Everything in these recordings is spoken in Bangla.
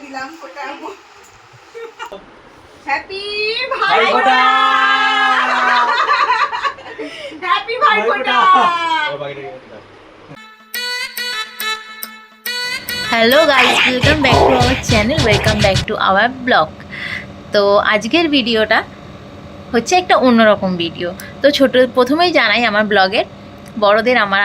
দিলাম ফোটাবো। Happy Bhaiphonta, happy Bhaiphonta. Hello guys, welcome back to our channel, welcome back to our blog. তো আজকের ভিডিওটা হচ্ছে একটা অন্যরকম ভিডিও। তো প্রথমেই জানাই আমার ব্লগের বড়দের আমার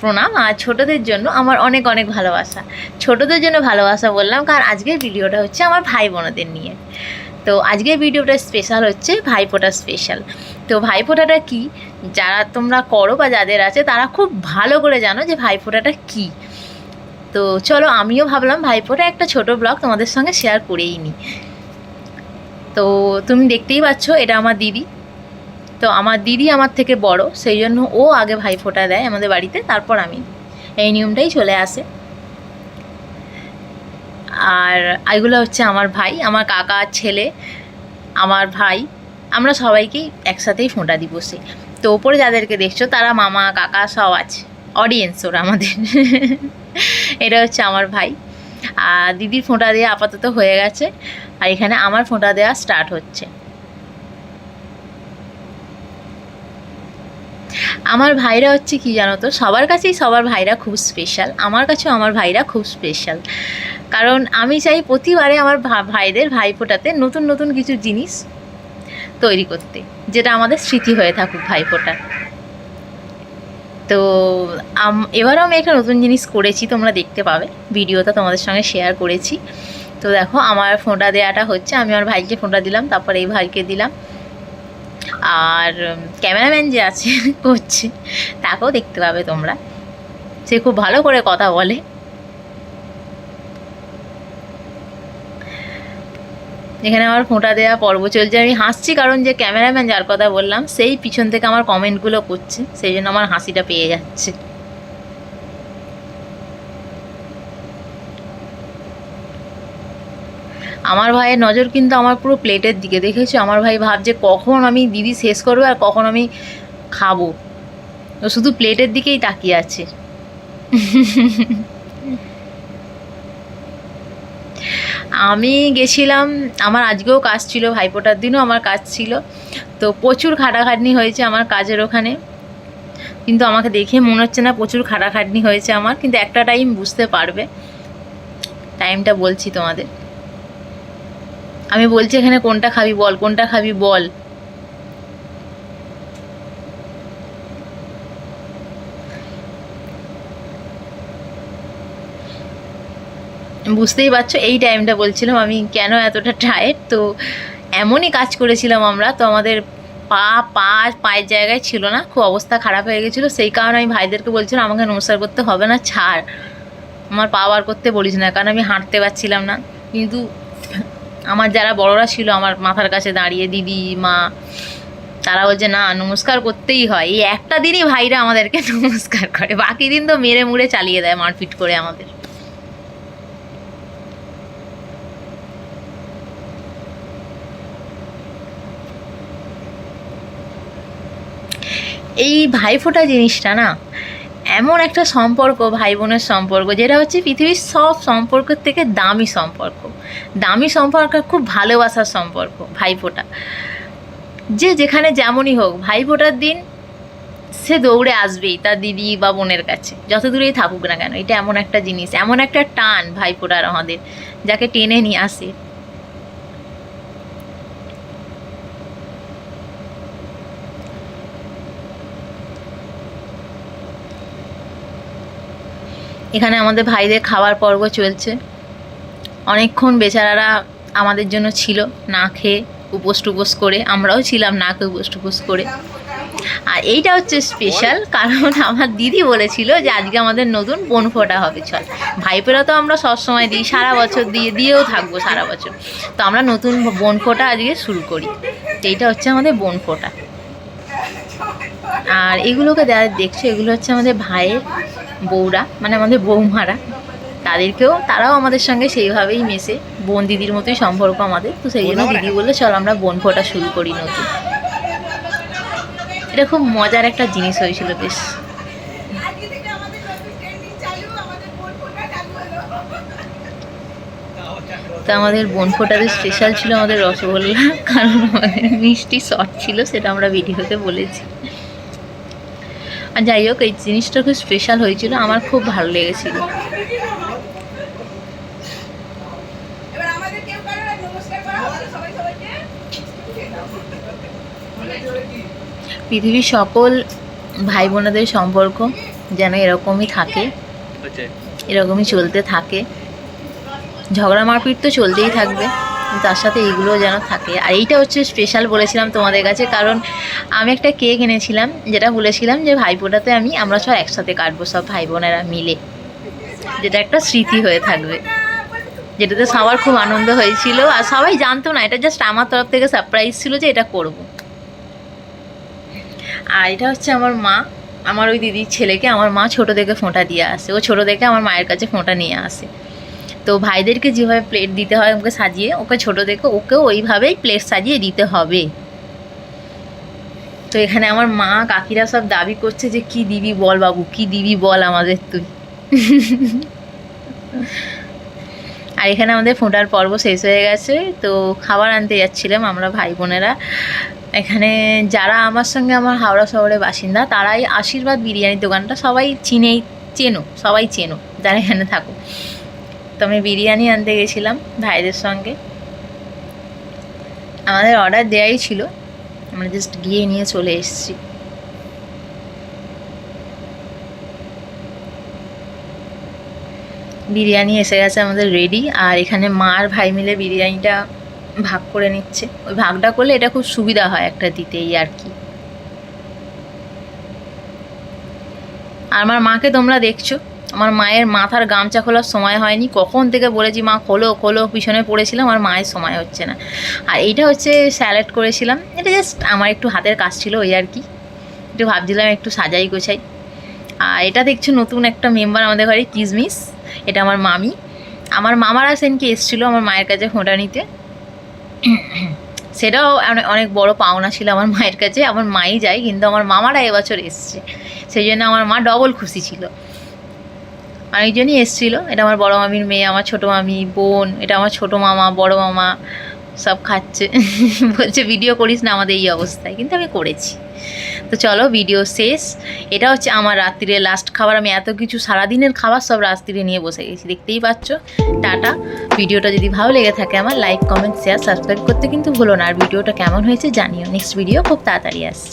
প্রণাম, আর ছোটদের জন্য আমার অনেক অনেক ভালোবাসা। ছোটদের জন্য ভালোবাসা বললাম কারণ আজকের ভিডিওটা হচ্ছে আমার ভাই বোনদের নিয়ে। তো আজকের ভিডিওটা স্পেশাল হচ্ছে ভাইফোঁটা স্পেশাল। তো ভাইফোঁটাটা কি, যারা তোমরা করো বা যাদের আছে তারা খুব ভালো করে জানো যে ভাইফোঁটাটা কী। তো চলো, আমিও ভাবলাম ভাইফোঁটা একটা ছোট ব্লগ তোমাদের সঙ্গে শেয়ার করেই নিই। তো তুমি দেখতেই পাচ্ছ, এটা আমার দিদি। তো আমার দিদি আমার থেকে বড়, সেই জন্য ও আগে ভাইফোঁটা দেয় আমাদের বাড়িতে, তারপর আমি। এই নিয়মটাই চলে আসে। আর এগুলো হচ্ছে আমার ভাই, আমার কাকার ছেলে, আমার ভাই, আমরা সবাইকেই একসাথেই ফোঁটা দিই বসে। তো ওপরে যাদেরকে দেখছো তারা মামা কাকা সব আছে, অডিয়েন্স ওরা আমাদের। এটা হচ্ছে আমার ভাই। আর দিদির ফোঁটা দেওয়া আপাতত হয়ে গেছে, আর এখানে আমার ফোঁটা দেওয়া স্টার্ট হচ্ছে। আমার ভাইরা হচ্ছে কি জানো তো, সবার কাছেই সবার ভাইরা খুব স্পেশাল, আমার কাছেও আমার ভাইরা খুব স্পেশাল। কারণ আমি চাই প্রতিবারে আমার ভাইদের ভাইফোঁটাতে নতুন নতুন কিছু জিনিস তৈরি করতে, যেটা আমাদের স্মৃতি হয়ে থাকুক ভাইফোঁটা। তো এবারও আমি একটা নতুন জিনিস করেছি, তোমরা দেখতে পাবে ভিডিওটা, তোমাদের সঙ্গে শেয়ার করেছি। তো দেখো আমার ফোঁটা দেওয়াটা হচ্ছে, আমি আমার ভাইকে ফোঁটা দিলাম, তারপর এই ভাইকে দিলাম, আর ক্যামেরাম্যান যে আছে করছে তাকেও দেখতে পাবে তোমরা, সে খুব ভালো করে কথা বলে। এখানে আমার ফোঁটা দেওয়া পর্ব চলছে। আমি হাসছি কারণ যে ক্যামেরাম্যান যার কথা বললাম সেই পিছন থেকে আমার কমেন্টগুলো করছে, সেই জন্য আমার হাসিটা পেয়ে যাচ্ছে। আমার ভাইয়ের নজর কিন্তু আমার পুরো প্লেটের দিকে, দেখেছো? আমার ভাই ভাবছে কখন আমি দিদি শেষ করবো আর কখন আমি খাবো, ও শুধু প্লেটের দিকেই তাকিয়ে আছে। আমি গেছিলাম, আমার আজকেও কাজ ছিল, ভাইফোঁটার দিনও আমার কাজ ছিল। তো প্রচুর খাটাখাটনি হয়েছে আমার কাজের ওখানে, কিন্তু আমাকে দেখে মনে হচ্ছে না প্রচুর খাটাখাটনি হয়েছে আমার, কিন্তু একটা টাইম বুঝতে পারবে, টাইমটা বলছি তোমাদের। আমি বলছি এখানে কোনটা খাবি বল, কোনটা খাবি বল। বুঝতেই পারছো এই টাইমটা বলছিলাম আমি কেন এতটা টায়ার্ড। তো এমনই কাজ করেছিলাম আমরা, তো আমাদের পায়ের জায়গায় ছিল না, খুব অবস্থা খারাপ হয়ে গেছিলো। সেই কারণে আমি ভাইদেরকে বলছিলাম আমাকে নমস্কার করতে হবে না, ছাড়, আমার পা বার করতে বলিস না, কারণ আমি হাঁটতে পারছিলাম না। কিন্তু আমার যারা বড়রা ছিল আমার মাথার কাছে দাঁড়িয়ে, দিদি মা, তারা বলছে না নমস্কার করতেই হয়। এই একটা দিনই ভাইরা আমাদেরকে নমস্কার করে, বাকি দিন তো মেরে মুড়ে চালিয়ে দেয় মারপিট করে আমাদের। এই ভাইফোঁটা জিনিসটা না এমন একটা সম্পর্ক, ভাই বোনের সম্পর্ক, যেটা হচ্ছে পৃথিবীর সব সম্পর্কের থেকে দামি সম্পর্ক। দামি সম্পর্ক, খুব ভালোবাসার সম্পর্ক ভাইফোঁটা। যে যেখানে যেমনই হোক, ভাইফোঁটার দিন সে দৌড়ে আসবেই তার দিদি বা বোনের কাছে, যত দূরেই থাকুক না কেন। এটা এমন একটা জিনিস, এমন একটা টান ভাইফোঁটার আমাদের, যাকে টেনে নিয়ে আসে। এখানে আমাদের ভাইদের খাওয়ার পর্ব চলছে। অনেকক্ষণ বেচারারা আমাদের জন্য ছিল না খেয়ে, উপোস টুপোস করে, আমরাও ছিলাম না খেয়ে উপোস টুপোস করে। আর এইটা হচ্ছে স্পেশাল, কারণ আমার দিদি বলেছিল যে আজকে আমাদের নতুন বোনফোঁটা হবে, চল। ভাইপোরা তো আমরা সবসময় দিই, সারা বছর দিয়েও থাকবো সারা বছর, তো আমরা নতুন বোনফোঁটা আজকে শুরু করি। তো এইটা হচ্ছে আমাদের বোনফোঁটা। আর এগুলোকে যারা দেখছো, এগুলো হচ্ছে আমাদের ভাইয়ের বউরা, মানে আমাদের বৌমারা। তারাও আমাদের সঙ্গে সেইভাবেই মেশে, বোন দিদির মতোই সম্পর্ক আমাদের। তো সেই জন্য দিদি বললে চল আমরা বোনফোঁটা শুরু করি নতুন। এটা খুব মজার একটা জিনিস হয়েছিল বেশ। তো আমাদের বোনফোটাতে স্পেশাল ছিল আমাদের রসগোল্লা, কারণ আমাদের মিষ্টি শর্ট ছিল, সেটা আমরা ভিডিওতে বলেছি। আর যাই হোক, এই জিনিসটা খুব স্পেশাল হয়েছিল, আমার খুব ভালো লেগেছিল। এবার আমাদের কেউ কারো নমস্কার করা হচ্ছে সবাই সবাইকে। পৃথিবীর সকল ভাই বোনেদের সম্পর্ক যেন এরকমই থাকে, এরকমই চলতে থাকে। ঝগড়া মারপিট তো চলতেই থাকবে, তার সাথে এইগুলোও যেন থাকে। আর এইটা হচ্ছে স্পেশাল বলেছিলাম তোমাদের কাছে, কারণ আমি একটা কেক এনেছিলাম, যেটা বলেছিলাম যে ভাইফোঁটাতে আমরা সব একসাথে কাটবো, সব ভাই বোনেরা মিলে, যেটা একটা স্মৃতি হয়ে থাকবে, যেটাতে সবার খুব আনন্দ হয়েছিল। আর সবাই জানতো না, এটা জাস্ট আমার তরফ থেকে সারপ্রাইজ ছিল যে এটা করব। আর এটা হচ্ছে আমার মা, আমার ওই দিদির ছেলেকে আমার মা ছোটো থেকে ফোঁটা দিয়ে আসে, ও ছোটো থেকে আমার মায়ের কাছে ফোঁটা নিয়ে আসে। তো ভাইদেরকে যেভাবে প্লেট দিতে হয় ওকে সাজিয়ে, ওকে ছোটো থেকে ওকেও ওইভাবেই প্লেট সাজিয়ে দিতে হবে। তো এখানে আমার মা কাকিরা সব দাবি করছে যে কি দিবি বল বাবু, কি দিবি বল আমাদের তুই। আর এখানে আমাদের ফোঁটার পর্ব শেষ হয়ে গেছে, তো খাবার আনতে যাচ্ছিলাম আমরা ভাই বোনেরা। এখানে যারা আমার সঙ্গে আমার হাওড়া শহরের বাসিন্দা, তারাই আশীর্বাদ বিরিয়ানির দোকানটা সবাই চেনো, সবাই চেনো যারা এখানে থাকো। তো আমি বিরিয়ানি আনতে গেছিলাম ভাইদের সঙ্গে, আমাদের অর্ডার দেওয়াই ছিল, আমরা জাস্ট গিয়ে নিয়ে চলে এসেছি। বিরিয়ানি এসে গেছে আমাদের রেডি। আর এখানে মা আর ভাই মিলে বিরিয়ানিটা ভাগ করে নিচ্ছে। ওই ভাগটা করলে এটা খুব সুবিধা হয় একটা দিতেই আর কি। আর আমার মাকে তোমরা দেখছো, আমার মায়ের মাথার গামছা খোলার সময় হয়নি, কখন থেকে বলেছি মা খোলো খোলো, পিছনে পড়েছিলাম, আর মায়ের সময় হচ্ছে না। আর এইটা হচ্ছে স্যালাড করেছিলাম, এটা জাস্ট আমার একটু হাতের কাজ ছিল ওই আর কি, একটু ভাবছিলাম একটু সাজাই গোছাই। আর এটা দেখছো নতুন একটা মেম্বার আমাদের ঘরে, কিসমিস, এটা আমার মামি। আমার মামারা সেনকে এসেছিলো আমার মায়ের কাছে ফোঁটা নিতে, সেটাও অনেক বড় পাওনা ছিল আমার মায়ের কাছে। আমার মাই যায়, কিন্তু আমার মামারা এবছর এসছে, সেই জন্য আমার মা ডবল খুশি ছিল। অনেকজনই এসেছিলো, এটা আমার বড় মামির মেয়ে, আমার ছোটো মামি, বোন, এটা আমার ছোটো মামা, বড় মামা, সব খাচ্ছে। বলছে ভিডিও করিস না আমাদের এই অবস্থায়, কিন্তু আমি করেছি। তো চলো ভিডিও শেষ। এটা হচ্ছে আমার রাত্রিরে লাস্ট খাবার। আমি এত কিছু সারাদিনের খাবার সব রাত্রিরে নিয়ে বসে গেছি, দেখতেই পাচ্ছ। টাটা। ভিডিওটা যদি ভালো লেগে থাকে আমার লাইক, কমেন্ট, শেয়ার, সাবস্ক্রাইব করতে কিন্তু ভুলো না। আর ভিডিওটা কেমন হয়েছে জানিও। নেক্সট ভিডিও খুব তাড়াতাড়ি আসছে।